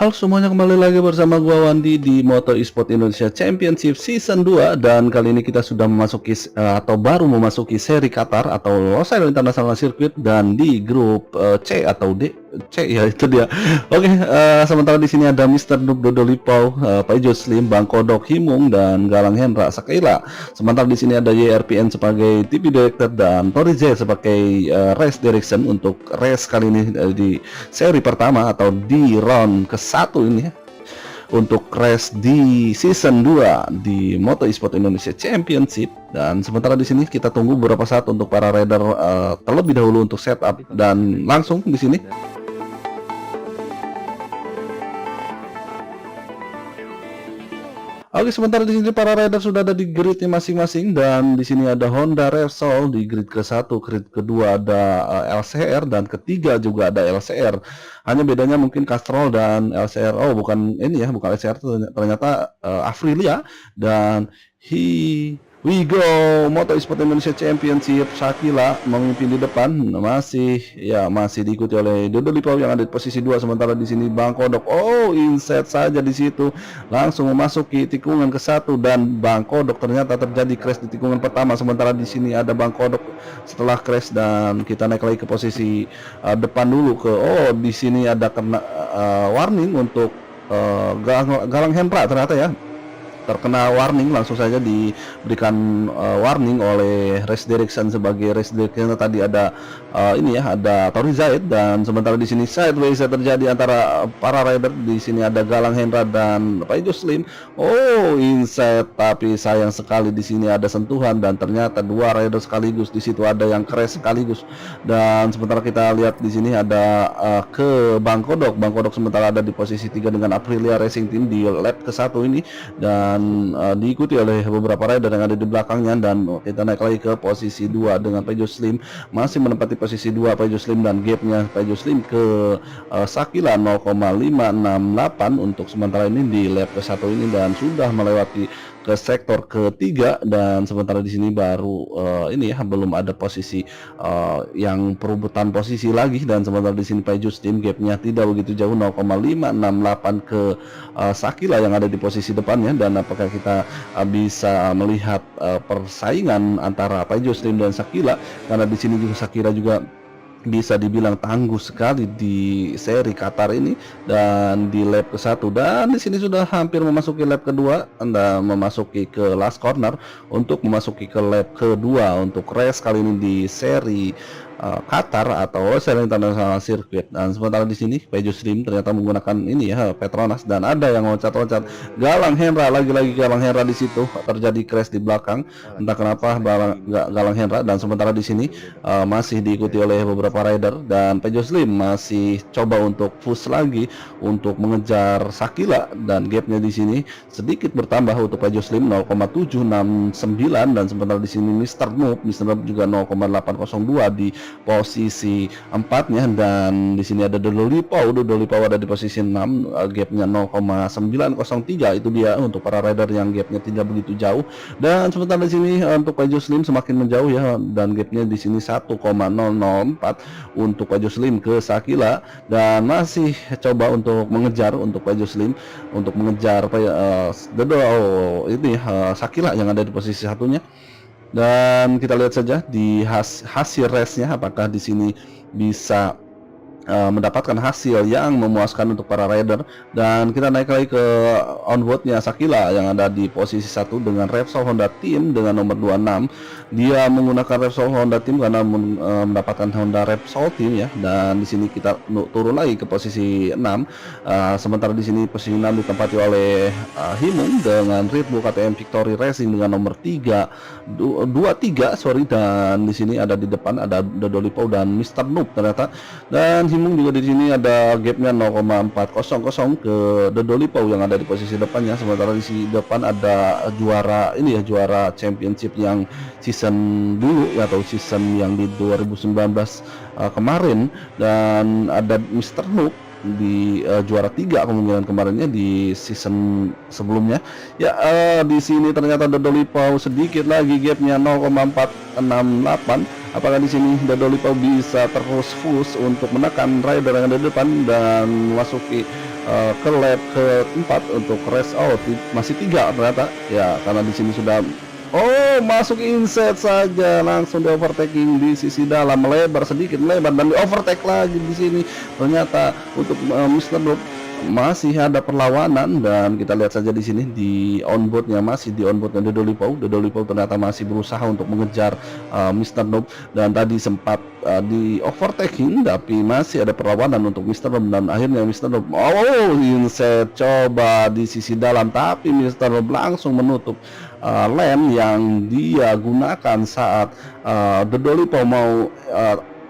Halo semuanya, kembali lagi bersama gua Wandi di Moto Esport Indonesia Championship Season 2. Dan kali ini kita sudah memasuki atau baru memasuki seri Qatar atau Losail International Circuit, dan di grup C atau D, C ya itu dia. Oke, sementara di sini ada Mr. Noob, Dodolipau, Paijo Slim, Bang Kodok, Himung, dan Galang Hendra Sakaila. Sementara di sini ada YRPN sebagai TV Director dan Tori Z sebagai race direction untuk race kali ini di seri pertama atau di round ke-1 ini ya, untuk race di season 2 di Moto Esport Indonesia Championship. Dan sementara di sini kita tunggu beberapa saat untuk para rider terlebih dahulu untuk setup, dan langsung di sini oke, sementara di sini para rider sudah ada di gridnya masing-masing, dan di sini ada Honda Repsol di grid ke-1, grid kedua ada LCR, dan ketiga juga ada LCR. Hanya bedanya mungkin Castrol dan LCR. Oh, bukan ini ya, bukan LCR, ternyata Aprilia. Dan we go Moto Esport Indonesia Championship. Shakila memimpin di depan, masih diikuti oleh Dodolipau yang ada di posisi 2. Sementara di sini Bang Kodok, inset saja di situ, langsung memasuki tikungan ke-1, dan Bang Kodok ternyata terjadi crash di tikungan pertama. Sementara di sini ada Bang Kodok setelah crash, dan kita naik lagi ke posisi depan dulu di sini ada kena warning untuk Galang Hendra, ternyata ya terkena warning. Langsung saja diberikan warning oleh race direction. Sebagai race direction tadi ada ada Tori Zaid, dan sementara di sini sideways terjadi antara para rider. Di sini ada Galang Hendra dan Paijo Slim. Inside, tapi sayang sekali di sini ada sentuhan, dan ternyata dua rider sekaligus. Di situ ada yang crash sekaligus. Dan sementara kita lihat di sini ada ke Bang Kodok. Bang Kodok sementara ada di posisi 3 dengan Aprilia Racing Team di lap ke-1 ini, dan diikuti oleh beberapa rider yang ada di belakangnya. Dan kita naik lagi ke posisi 2 dengan Paijo Slim masih menempati posisi 2 Paijo Slim, dan gapnya Paijo Slim ke Shakila 0,568 untuk sementara ini di lap ke-1 ini, dan sudah melewati ke sektor ketiga. Dan sementara di sini baru belum ada posisi yang perebutan posisi lagi. Dan sementara di sini Paijo Slim gapnya tidak begitu jauh, 0,568 ke Shakila yang ada di posisi depannya. Dan apakah kita bisa melihat persaingan antara Paijo Slim dan Shakila, karena di sini juga Shakila juga bisa dibilang tangguh sekali di seri Qatar ini. Dan di lap ke-1, dan di sini sudah hampir memasuki lap kedua, Anda memasuki ke last corner untuk memasuki ke lap kedua untuk race kali ini di seri Qatar atau Losail International Circuit. Dan sementara di sini Paijo Slim ternyata menggunakan Petronas, dan ada yang loncat-loncat Galang Hendra, lagi-lagi Galang Hendra di situ terjadi crash di belakang, entah kenapa Galang Hendra. Dan sementara di sini masih diikuti oleh beberapa rider, dan Paijo Slim masih coba untuk push lagi untuk mengejar Shakila, dan gapnya di sini sedikit bertambah untuk Paijo Slim 0,769. Dan sementara di sini Mr. Noob juga 0,802 di posisi 4-nya. Dan di sini ada Dodolipau ada di posisi 6, gapnya 0,903. Itu dia untuk para rider yang gapnya tidak begitu jauh. Dan sementara di sini untuk Paijo Slim semakin menjauh ya, dan gapnya di sini 1,004 untuk Paijo Slim ke Shakila, dan masih coba untuk mengejar untuk Paijo Slim untuk mengejar Shakila yang ada di posisi satunya. Dan kita lihat saja di hasil race-nya, apakah di sini bisa mendapatkan hasil yang memuaskan untuk para rider. Dan kita naik lagi ke onboardnya Shakila yang ada di posisi 1 dengan Repsol Honda Team dengan nomor 26. Dia menggunakan Repsol Honda Team karena mendapatkan Honda Repsol Team ya. Dan di sini kita turun lagi ke posisi 6. Sementara di sini posisi 6 ditempati oleh Himung dengan Red Bull KTM Victory Racing dengan nomor 23. Dan di sini ada di depan ada Dodolipau dan Mr. Noob ternyata. Dan Himung juga di sini ada gapnya 0,400 ke Dodolipau yang ada di posisi depannya. Sementara di sini depan ada juara championship yang season dulu atau season yang di 2019 kemarin, dan ada Mr. Noob di juara 3 kemungkinan kemarinnya di season sebelumnya ya. Di sini ternyata Dodolipau sedikit lagi gapnya 0,468. Apakah di sini Dodolipau bisa terus push untuk menekan rider yang ada di depan dan memasuki ke lap keempat untuk race. Oh, masih 3 ternyata ya, karena di sini sudah masuk inside saja, langsung di overtaking di sisi dalam, melebar sedikit, melebar dan di overtake lagi di sini. Ternyata untuk Mr. Noob masih ada perlawanan, dan kita lihat saja di sini di onboardnya, masih di onboardnya Dodolipau ternyata masih berusaha untuk mengejar Mr. Noob, dan tadi sempat di overtaking tapi masih ada perlawanan untuk Mr. Noob, dan akhirnya Mr. Noob inside coba di sisi dalam, tapi Mr. Noob langsung menutup lem yang dia gunakan saat Dodolipau mau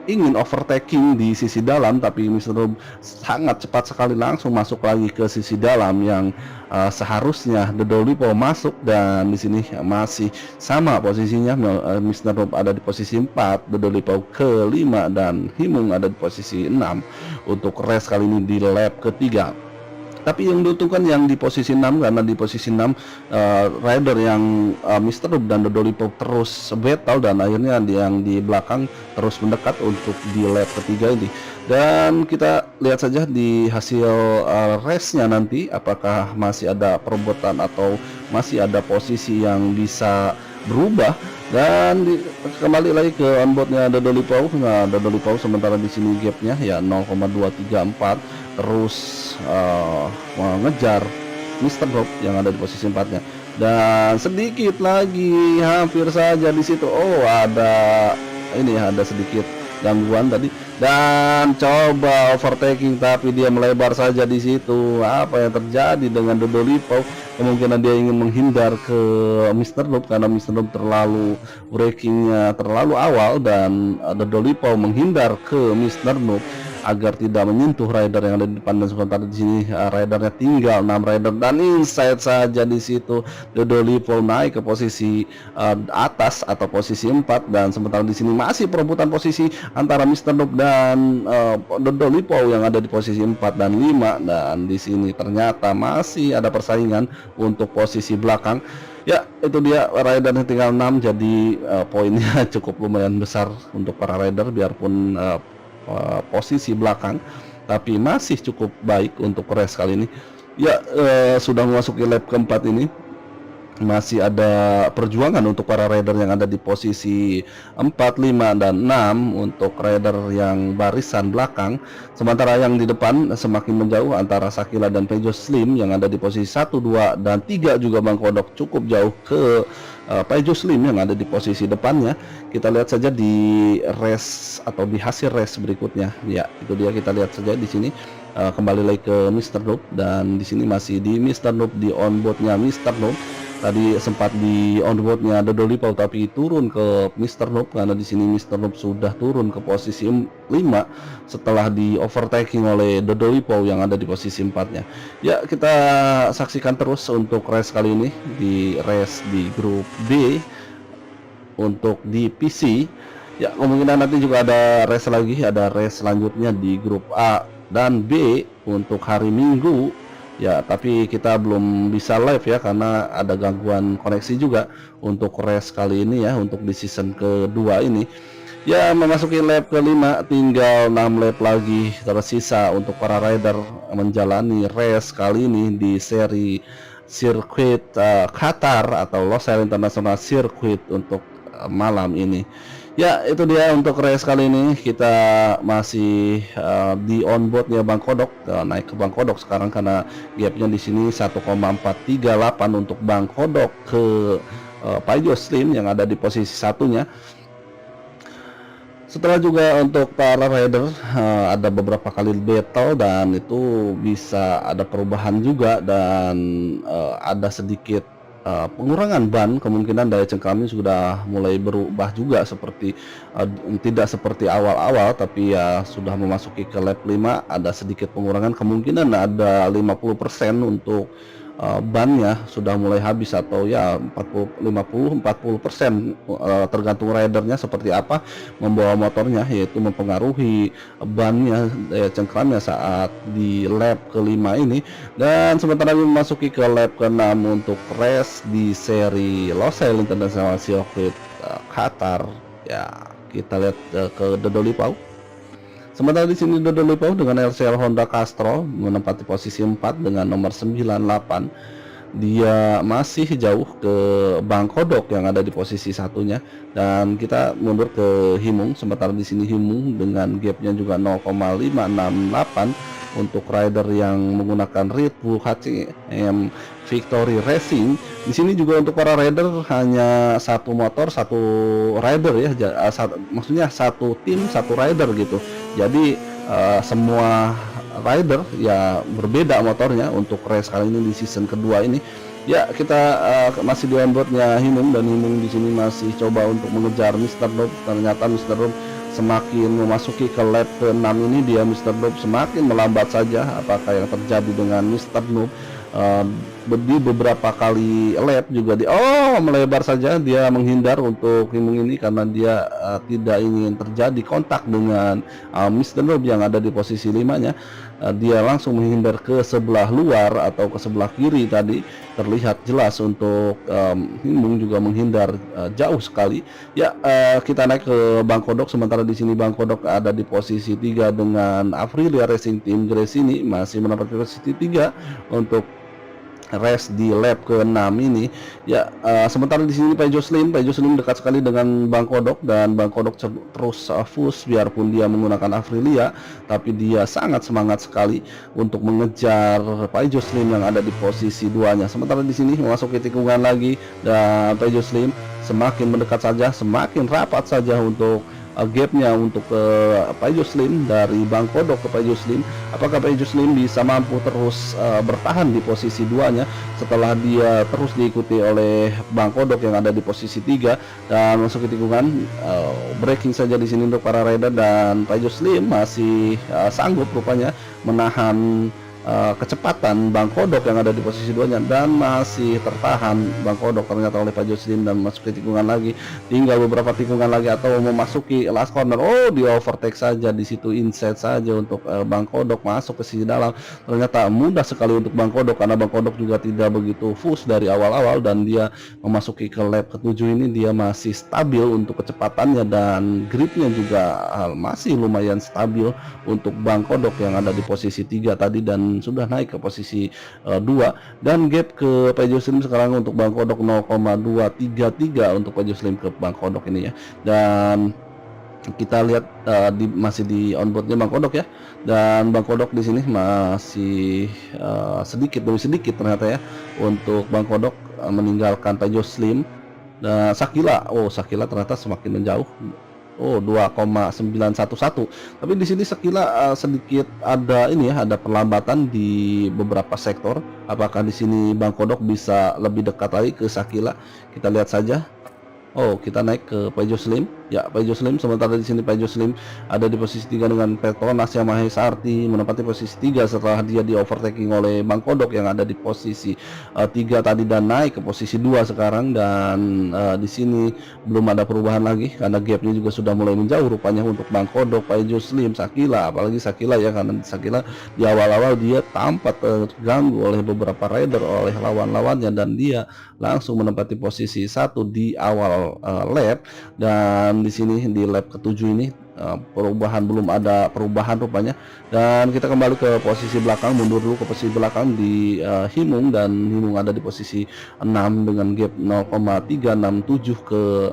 ingin overtaking di sisi dalam, tapi Mr. Noob sangat cepat sekali langsung masuk lagi ke sisi dalam yang seharusnya Dodolipau masuk, dan di sini masih sama posisinya. Mr. Noob ada di posisi 4, Dodolipau ke-5, dan Himung ada di posisi 6 untuk race kali ini di lap ketiga. Tapi yang diuntungkan yang di posisi 6, karena di posisi 6 rider yang Mr. Noob dan Dodolipau terus battle, dan akhirnya yang di belakang terus mendekat untuk di lap ketiga ini. Dan kita lihat saja di hasil race-nya nanti, apakah masih ada perebutan atau masih ada posisi yang bisa berubah. Dan kembali lagi ke onboardnya Dodolipau. Nah, Dodolipau sementara di sini gapnya ya 0,234, terus mengejar Mr. Noob yang ada di posisi 4-nya, dan sedikit lagi hampir saja di situ. Ada sedikit gangguan tadi, dan coba overtaking tapi dia melebar saja di situ. Apa yang terjadi dengan Dodolipau? Kemungkinan dia ingin menghindar ke Mr. Noob karena Mr. Noob terlalu breakingnya terlalu awal, dan Dodolipau menghindar ke Mr. Noob agar tidak menyentuh rider yang ada di depan. Dan sementara di sini ridernya tinggal 6 rider, dan inside saja di situ Dodolipau naik ke posisi atas atau posisi 4, dan sementara di sini masih perebutan posisi antara Mr. Noob dan Dodolipau yang ada di posisi 4 dan 5, dan di sini ternyata masih ada persaingan untuk posisi belakang. Ya, itu dia ridernya tinggal 6, jadi poinnya cukup lumayan besar untuk para rider, biarpun posisi belakang tapi masih cukup baik untuk race kali ini. Ya, sudah memasuki lap keempat ini, masih ada perjuangan untuk para rider yang ada di posisi 4, 5, dan 6 untuk rider yang barisan belakang. Sementara yang di depan semakin menjauh antara Sakila dan Pejo Slim yang ada di posisi 1, 2, dan 3, juga Bang Kodok cukup jauh ke Pejo Slim yang ada di posisi depannya. Kita lihat saja di race atau di hasil race berikutnya. Ya, itu dia, kita lihat saja di sini. Kembali lagi ke Mr. Noob, dan di sini masih di Mr. Noob, di onboardnya Mr. Noob. Tadi sempat di onboardnya Dodolipau tapi turun ke Mr. Noob, karena di sini Mr. Noob sudah turun ke posisi 5 setelah di overtaking oleh Dodolipau yang ada di posisi 4-nya. Ya, kita saksikan terus untuk race kali ini, di race di grup B untuk di PC. Ya, kemungkinan nanti juga ada race lagi, ada race selanjutnya di grup A dan B untuk hari Minggu. Ya, tapi kita belum bisa live ya karena ada gangguan koneksi juga untuk race kali ini ya, untuk di season kedua ini. Ya, memasuki lap ke-5, tinggal 6 lap lagi tersisa untuk para rider menjalani race kali ini di seri sirkuit Qatar atau Losail International Circuit untuk malam ini. Ya, itu dia untuk race kali ini. Kita masih di onboardnya Bang Kodok, naik ke Bang Kodok sekarang karena gapnya di sini 1,438 untuk Bang Kodok ke Pejo Slim yang ada di posisi satunya. Setelah juga untuk para rider ada beberapa kali battle, dan itu bisa ada perubahan juga, dan ada sedikit pengurangan ban. Kemungkinan daya cengkramnya sudah mulai berubah juga, seperti tidak seperti awal-awal, tapi ya sudah memasuki ke lap 5 ada sedikit pengurangan. Kemungkinan ada 50% untuk bannya sudah mulai habis, atau ya 40% tergantung ridernya seperti apa membawa motornya, yaitu mempengaruhi bannya, daya cengkramnya saat di lap ke-5 ini. Dan sementara memasuki ke lap ke-6 untuk race di seri Losail International Circuit Qatar. Ya, kita lihat ke Dodolipau. Sementara di sini Dodo Lipau dengan LCR Honda Castro menempati posisi 4 dengan nomor 98. Dia masih jauh ke Bang Kodok yang ada di posisi satunya, dan kita mundur ke Himung. Sementara di sini Himung dengan gapnya juga 0,568 untuk rider yang menggunakan Red Bull HCM Victory Racing. Di sini juga untuk para rider hanya satu motor, satu rider ya, maksudnya satu tim, satu rider gitu. Jadi semua rider ya berbeda motornya untuk race kali ini di season kedua ini. Ya, kita masih di onboardnya Himung, dan Himung di sini masih coba untuk mengejar Mr. Noob. Ternyata Mr. Noob semakin memasuki ke lap ke-6 ini, dia Mr. Noob semakin melambat saja. Apakah yang terjadi dengan Mr. Noob? Di beberapa kali lap juga melebar saja, dia menghindar untuk Himung ini karena dia tidak ingin terjadi kontak dengan Mr. Noob yang ada di posisi 5-nya. Dia langsung menghindar ke sebelah luar atau ke sebelah kiri tadi, terlihat jelas untuk Himung juga menghindar jauh sekali. Ya, kita naik ke Bang Kodok. Sementara di sini Bang Kodok ada di posisi 3 dengan Aprilia Racing Team Grace ini masih menempati posisi 3 untuk race di lap ke-6 ini. Ya, sementara di sini Peugeot Slim dekat sekali dengan Bang Kodok, dan Bang Kodok terus push biarpun dia menggunakan Aprilia, tapi dia sangat semangat sekali untuk mengejar Peugeot Slim yang ada di posisi 2-nya. Sementara di sini memasuki tikungan lagi, dan Peugeot Slim semakin mendekat saja, semakin rapat saja untuk gapnya untuk Peugeot Slim. Dari Bang Kodok ke Peugeot Slim, apakah Peugeot Slim bisa mampu terus bertahan di posisi 2-nya setelah dia terus diikuti oleh Bang Kodok yang ada di posisi 3 dan masuk ke tikungan. Braking saja di sini untuk para rider, dan Peugeot Slim masih sanggup rupanya menahan kecepatan Bang Kodok yang ada di posisi 2-nya, dan masih tertahan Bang Kodok ternyata oleh Peugeot Slim dan masuk ke tikungan lagi. Tinggal beberapa tikungan lagi atau memasuki last corner. Di overtake saja di situ, inside saja untuk Bang Kodok masuk ke sisi dalam. Ternyata mudah sekali untuk Bang Kodok karena Bang Kodok juga tidak begitu push dari awal-awal, dan dia memasuki ke lap ke-7 ini dia masih stabil untuk kecepatannya, dan gripnya juga masih lumayan stabil untuk Bang Kodok yang ada di posisi 3 tadi, dan sudah naik ke posisi 2, dan gap ke Peugeot Slim sekarang untuk Bang Kodok 0,233 untuk Peugeot Slim ke Bang Kodok ini ya. Dan kita lihat masih di onboardnya Bang Kodok ya, dan Bang Kodok di sini masih sedikit demi sedikit ternyata ya untuk Bang Kodok meninggalkan Peugeot Slim. Dan Sakila ternyata semakin menjauh. 2,911. Tapi di sini Sakila sedikit ada ada perlambatan di beberapa sektor. Apakah di sini Bang Kodok bisa lebih dekat lagi ke Sakila? Kita lihat saja. Kita naik ke Peugeot Slim. Ya, Peugeot Slim. Sementara di sini Peugeot Slim ada di posisi 3 dengan Petronas Yamaha SRT menempati posisi 3 setelah dia di overtaking oleh Bang Kodok yang ada di posisi 3 tadi, dan naik ke posisi 2 sekarang. Dan di sini belum ada perubahan lagi karena gapnya juga sudah mulai menjauh rupanya untuk Bang Kodok, Peugeot Slim, Sakila. Apalagi Sakila ya, karena Sakila di awal-awal dia tampak terganggu oleh beberapa rider, oleh lawan-lawannya, dan dia langsung menempati posisi 1 di awal lap. Dan di sini di lap ke-7 ini belum ada perubahan rupanya, dan kita kembali ke posisi belakang, mundur dulu ke posisi belakang di Himung, dan Himung ada di posisi 6 dengan gap 0,367 ke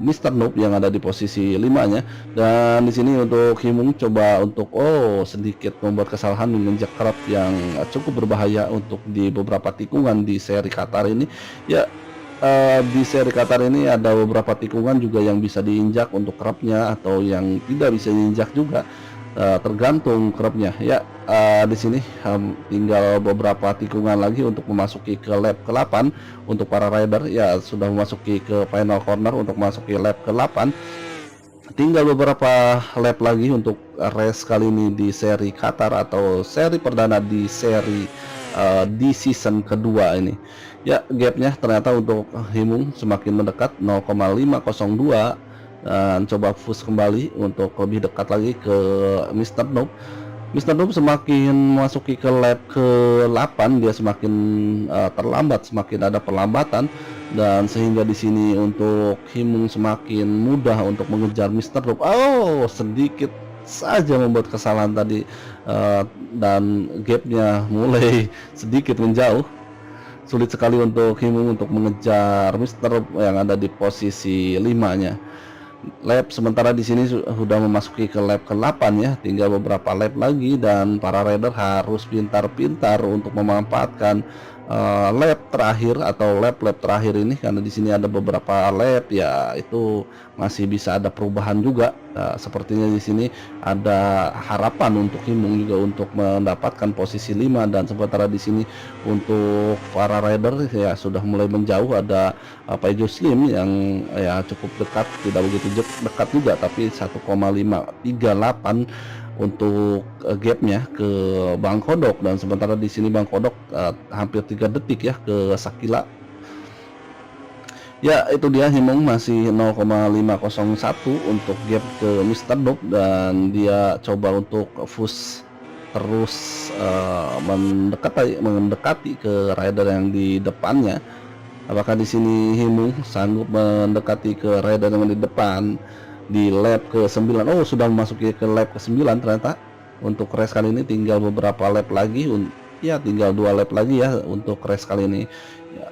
Mr. Noob yang ada di posisi 5-nya. Dan di sini untuk Himung coba untuk sedikit membuat kesalahan menginjak kerap yang cukup berbahaya untuk di beberapa tikungan di seri Qatar ini ya. Di seri Qatar ini ada beberapa tikungan juga yang bisa diinjak untuk kerapnya, atau yang tidak bisa diinjak juga, tergantung kerapnya ya. Di sini tinggal beberapa tikungan lagi untuk memasuki ke lap ke-8 untuk para rider ya, sudah memasuki ke final corner untuk memasuki lap ke-8. Tinggal beberapa lap lagi untuk race kali ini di seri Qatar atau seri perdana di seri di season kedua ini ya. Gapnya ternyata untuk Himung semakin mendekat 0,502, dan coba push kembali untuk lebih dekat lagi ke Mr. Noob. Mr. Noob semakin memasuki ke lap ke-8 dia semakin terlambat, semakin ada perlambatan, dan sehingga di sini untuk Himung semakin mudah untuk mengejar Mr. Noob. Sedikit saja membuat kesalahan tadi, dan gapnya mulai sedikit menjauh. Sulit sekali untuk Himung untuk mengejar Mister yang ada di posisi 5-nya. Lap sementara di sini sudah memasuki ke lap ke-8 ya, tinggal beberapa lap lagi dan para rider harus pintar-pintar untuk memanfaatkan lap terakhir atau lap-lap terakhir ini, karena di sini ada beberapa lap ya, itu masih bisa ada perubahan juga. Sepertinya di sini ada harapan untuk Himung juga untuk mendapatkan posisi 5, dan sementara di sini untuk para rider ya sudah mulai menjauh. Ada Peugeot Slim yang ya cukup dekat, tidak begitu dekat juga, tapi 1,538 untuk gapnya ke Bang Kodok, dan sementara di sini Bang Kodok hampir 3 detik ya ke Sakila. Ya itu dia, Himung masih 0,501 untuk gap ke Mr. Noob, dan dia coba untuk push terus mendekati ke rider yang di depannya. Apakah di sini Himung sanggup mendekati ke rider yang di depan di lap ke-9? Oh, sudah memasuki ke lap ke-9 ternyata. Untuk race kali ini tinggal beberapa lap lagi, ya tinggal 2 lap lagi ya untuk race kali ini ya.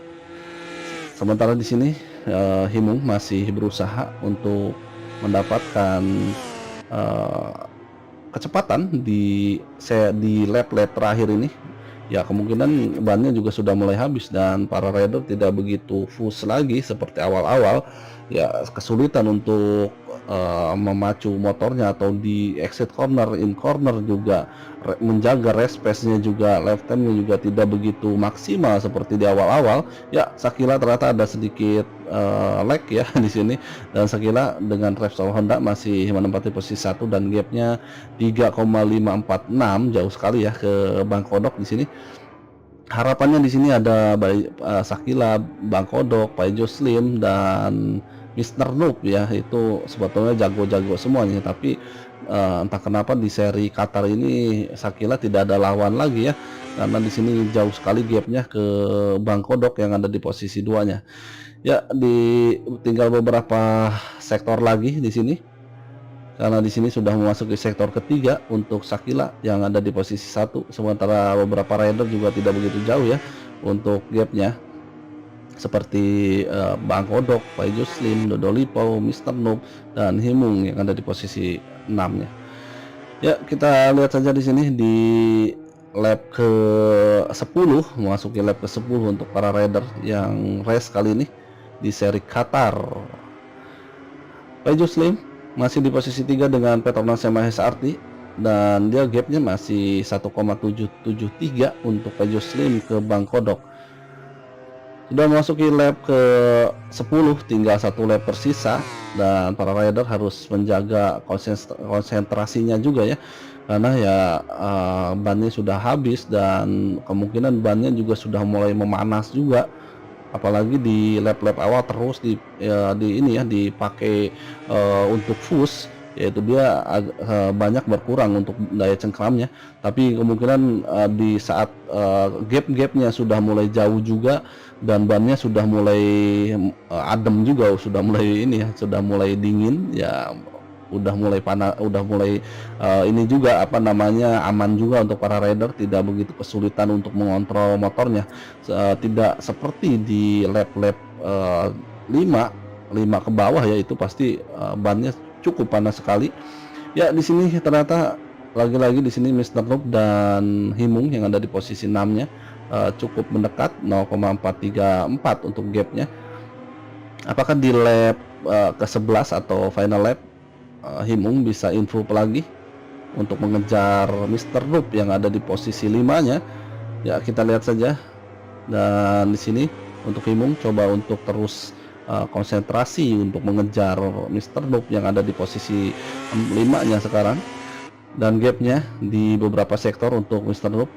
Sementara di sini Himung masih berusaha untuk mendapatkan kecepatan di lap-lap terakhir ini. Ya kemungkinan bannya juga sudah mulai habis dan para rider tidak begitu push lagi seperti awal-awal. Ya kesulitan untuk memacu motornya, atau di exit corner, in corner juga menjaga race pace-nya juga, lap time-nya juga tidak begitu maksimal seperti di awal-awal. Ya Sakila ternyata ada sedikit lag ya di sini, dan Sakila dengan Repsol Honda masih menempati posisi 1 dan gapnya 3,546, jauh sekali ya ke Bang Kodok di sini. Harapannya di sini ada Sakila, Bang Kodok, Peugeot Slim dan Mr. Noob ya, itu sebetulnya jago-jago semuanya, tapi entah kenapa di seri Qatar ini Sakila tidak ada lawan lagi ya, karena di sini jauh sekali gapnya ke Bang Kodok yang ada di posisi 2-nya. Ya tinggal beberapa sektor lagi di sini, karena di sini sudah memasuki sektor ketiga untuk Sakila yang ada di posisi 1, sementara beberapa rider juga tidak begitu jauh ya untuk gapnya, seperti Bang Kodok, Peugeot Slim, Dodolipo, Mr. Noob dan Himung yang ada di posisi 6-nya. Ya kita lihat saja di sini di lap ke-10, memasuki lap ke-10 untuk para rider yang race kali ini di seri Qatar. Peugeot Slim masih di posisi 3 dengan Petronas Yamaha SRT, dan dia gapnya masih 1,773 untuk Peugeot Slim ke Bang Kodok. Sudah memasuki lap ke-10, tinggal 1 lap tersisa, dan para rider harus menjaga konsentrasinya juga ya, karena ya bannya sudah habis dan kemungkinan bannya juga sudah mulai memanas juga, apalagi di lap-lap awal terus dipakai untuk push, yaitu dia banyak berkurang untuk daya cengkramnya. Tapi kemungkinan di saat gap-gapnya sudah mulai jauh juga dan bannya sudah mulai adem juga, sudah mulai dingin ya, udah mulai panas, udah mulai ini juga aman juga untuk para rider, tidak begitu kesulitan untuk mengontrol motornya, tidak seperti di lap-lap 5 ke bawah ya, itu pasti bannya cukup panas sekali. Ya di sini ternyata lagi-lagi di sini Mr. Noob dan Himung yang ada di posisi 6-nya cukup mendekat, 0,434 untuk gapnya. Apakah di lap ke-11 atau final lap Himung bisa improve lagi untuk mengejar Mr. Noob yang ada di posisi 5-nya? Ya kita lihat saja. Dan di sini untuk Himung coba untuk terus konsentrasi untuk mengejar Mr. Noob yang ada di posisi 5-nya sekarang, dan gapnya di beberapa sektor untuk Mr. Noob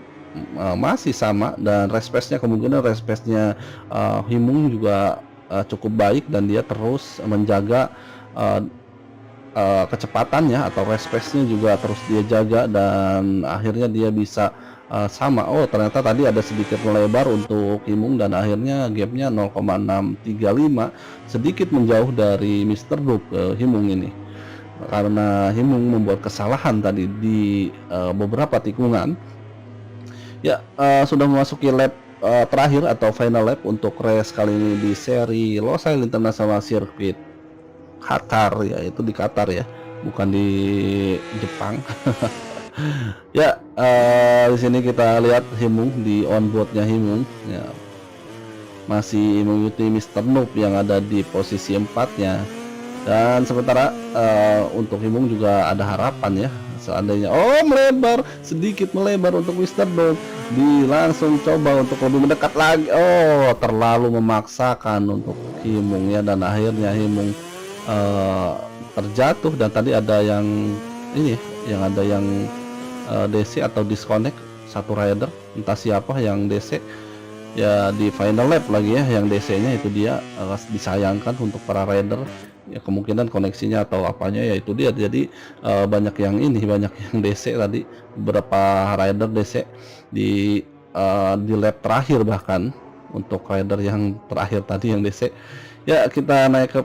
masih sama, dan race pace-nya kemungkinan race pace-nya Himung juga cukup baik, dan dia terus menjaga kecepatannya atau race pace-nya juga terus dia jaga, dan akhirnya dia bisa sama. Oh ternyata tadi ada sedikit melebar untuk Himung, dan akhirnya gapnya 0,635, sedikit menjauh dari Mr. Noob Himung ini. karena Himung membuat kesalahan tadi di beberapa tikungan. Ya, sudah memasuki lap terakhir atau final lap untuk race kali ini di seri Losail International Circuit Qatar, ya itu di Qatar ya, bukan di Jepang. Ya, di sini kita lihat Himung di onboardnya Himung, ya masih mengikuti Mr. Noob yang ada di posisi 4-nya. Dan sementara untuk Himung juga ada harapan ya, seandainya melebar, sedikit melebar untuk Mr. Noob, langsung coba untuk lebih mendekat lagi. Terlalu memaksakan untuk Himung ya, dan akhirnya Himung terjatuh. Dan tadi ada yang ini, yang ada yang DC atau disconnect satu rider, entah siapa yang DC ya di final lap lagi ya, yang DC-nya itu dia disayangkan untuk para rider ya, kemungkinan koneksinya atau apanya ya itu dia. Jadi banyak yang DC tadi, beberapa rider DC di lap terakhir, bahkan untuk rider yang terakhir tadi yang DC. Ya, kita naik ke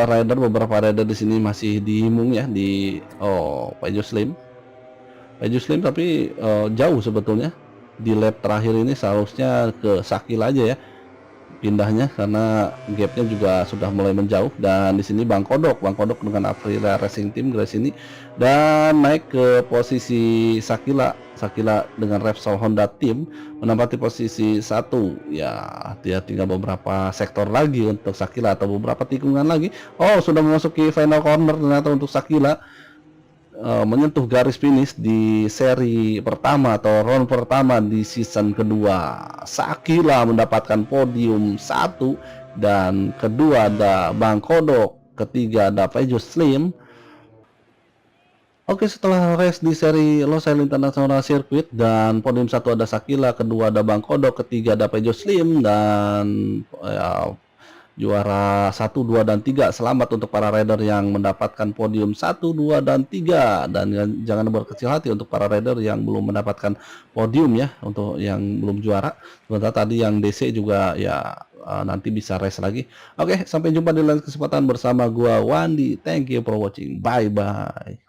rider, beberapa rider di sini masih di Himung ya, di Pejo Slim, tapi jauh sebetulnya. Di lap terakhir ini seharusnya ke Sakil aja ya pindahnya, karena gapnya juga sudah mulai menjauh. Dan di sini Bang Kodok dengan Aprilia Racing Team Grace ini, dan naik ke posisi Sakila dengan Repsol Honda Team menempati posisi 1 ya. Dia tinggal beberapa sektor lagi untuk Sakila, atau beberapa tikungan lagi. Sudah memasuki final corner ternyata untuk Sakila, menyentuh garis finish di seri pertama atau round pertama di season kedua. Sakila mendapatkan podium 1 dan kedua ada Bang Kodok, ketiga ada Pejo Slim. Oke, setelah race di seri Losail International Circuit dan podium 1 ada Sakila, kedua ada Bang Kodok, ketiga ada Pejo Slim, dan juara 1, 2, dan 3. Selamat untuk para rider yang mendapatkan podium 1, 2, dan 3. Dan jangan berkecil hati untuk para rider yang belum mendapatkan podium ya, untuk yang belum juara. Sebentar tadi yang DC juga ya, nanti bisa race lagi. Oke, sampai jumpa di lain kesempatan bersama gua Wandi. Thank you for watching. Bye bye.